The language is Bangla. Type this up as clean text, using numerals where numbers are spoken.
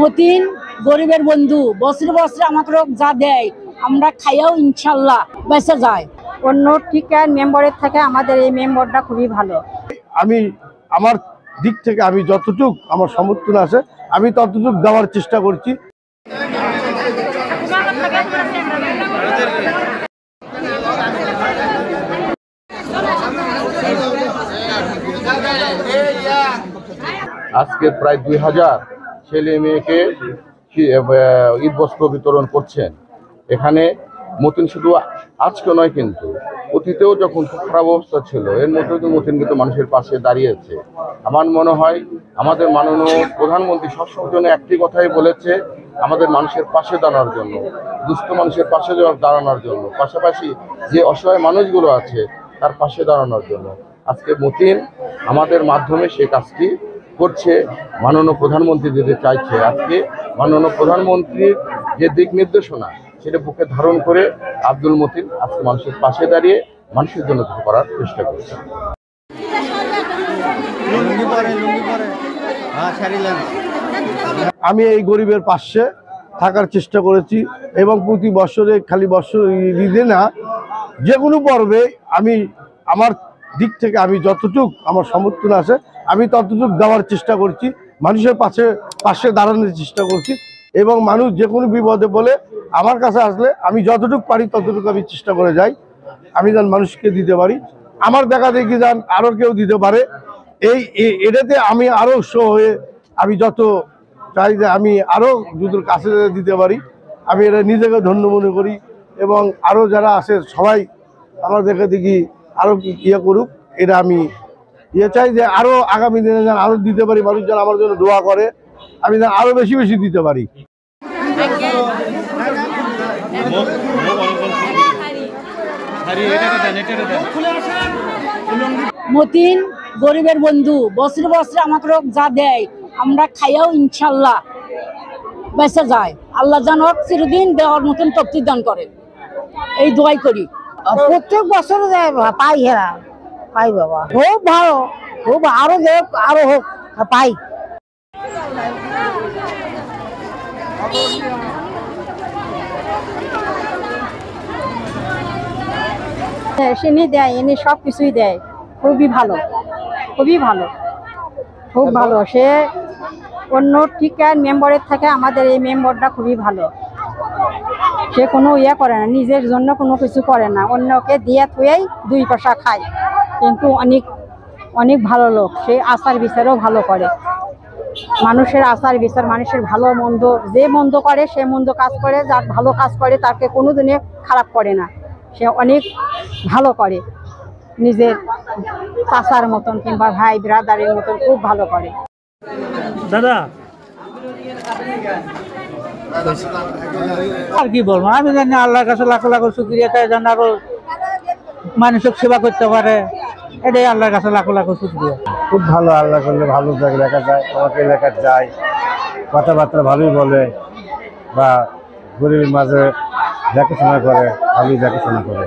মতিন গরিবের বন্ধু, বছরে বছরে আমাকে যা দেয় আমরা খাইয়াও ইনশাল্লাহ বেঁচে যায়। অন্য টিকার মেম্বারের থেকে আমাদের এই মেম্বারটা খুবই ভালো। আমি আমার দিক থেকে আমি যতটুক আমার সমর্থন আছে আমি ততটুক দেওয়ার চেষ্টা করছি। আজকে প্রায় 2000 ছেলে মেয়েকে ঈদ বস্ত্র বিতরণ করছেন। এখানে মতিন শুধু আজকে নয়, কিন্তু অতীতেও যখন খুব খারাপ অবস্থা ছিল এর মধ্যেও মতিন কিন্তু মানুষের পাশে দাঁড়িয়েছে। আমার মনে হয় আমাদের মাননীয় প্রধানমন্ত্রী সবসময় জন্য একটি কথাই বলেছে, আমাদের মানুষের পাশে দাঁড়ানোর জন্য, দুস্থ মানুষের পাশে দাঁড়ানোর জন্য, পাশাপাশি যে অসহায় মানুষগুলো আছে তার পাশে দাঁড়ানোর জন্য। আজকে মতিন আমাদের মাধ্যমে সে কাজটি করছে। মাননীয় প্রধানমন্ত্রী যেতে চাইছে, আজকে মাননীয় প্রধানমন্ত্রীর যে দিক নির্দেশনা সেটা বুকে ধারণ করে আব্দুল মতিন আজকে মানুষের পাশে দাঁড়িয়ে মানুষের জন্য কিছু করার চেষ্টা করছে। আমি এই গরিবের পাশে থাকার চেষ্টা করেছি এবং প্রতি বছরে খালি বছর ঈদে না, যে কোনো পর্বে আমি আমার দিক থেকে আমি যতটুক আমার সমর্থন আছে আমি ততটুক দেওয়ার চেষ্টা করছি, মানুষের পাশে দাঁড়ানোর চেষ্টা করছি এবং মানুষ যে কোনো বিপদে বলে আমার কাছে আসলে আমি যতটুকু পারি ততটুকু আমি চেষ্টা করে যাই, আমি যেন মানুষকে দিতে পারি, আমার দেখা দেখি যেন আরও কেউ দিতে পারে। এটাতে আমি আরও উৎসাহ হয়ে আমি যত চাই যে আমি আরও যদি কাছে দিতে পারি, আমি এটা নিজেকে ধন্য মনে করি এবং আরও যারা আছে সবাই আমার দেখা দেখি আরও ইয়ে করুক। এটা আমি চাই যে আরও আগামী দিনে যেন আরও দিতে পারি, মানুষ যেন আমার জন্য দোয়া করে, আমি যেন আরও বেশি বেশি দিতে পারি। মতিন গরিবের বন্ধু, বছরে বছরে আমাকে যা দেয় আমরা খাইয়াও ইনশাল্লাহ বেঁচে যায়। আল্লাহ যেন চিরদিন দেওয়ার মতন তৌফিক দান করে, এই দোয়াই করি। প্রত্যেক বছর পাই, হেরা পাই বাবা, খুব ভালো, খুব আরো দেখ আরো হোক পাই। এনে দেয়, এনে সব কিছুই দেয়, খুবই ভালো, খুবই ভালো, খুব ভালো। সে অন্য টিকার মেম্বারের থেকে আমাদের এই মেম্বারটা খুবই ভালো। সে কোনো ইয়ে করে না, নিজের জন্য কোনো কিছু করে না, অন্যকে দিয়ে থুয়েই 2 পয়সা খায়, কিন্তু অনেক অনেক ভালো লোক। সে আচার বিচারও ভালো করে, মানুষের আচার বিচার, মানুষের ভালো মন্দ, যে মন্দ করে সে মন্দ কাজ করে, যার ভালো কাজ করে তাকে কোনো দিনে খারাপ করে না। সে অনেক ভালো করে, নিজের চাচার মতন কিংবা ভাই ব্রাদারের মতন খুব ভালো করে। দাদা আর কি বলবো, আমি জানি আল্লাহর কাছে লাখ লাখ শুকরিয়া, তাই যেন আরো মানুষের সেবা করতে পারে, এটাই আল্লাহর কাছে লাখ লাখ শুকরিয়া। খুব ভালো, আল্লাহ করলে ভালো দেখা যায়, আমাকে এলাকার যায়, কথাবার্তা ভালোই বলে বা গরিবের মাঝে দেখাশোনা করে, ভালোই দেখাশোনা করে।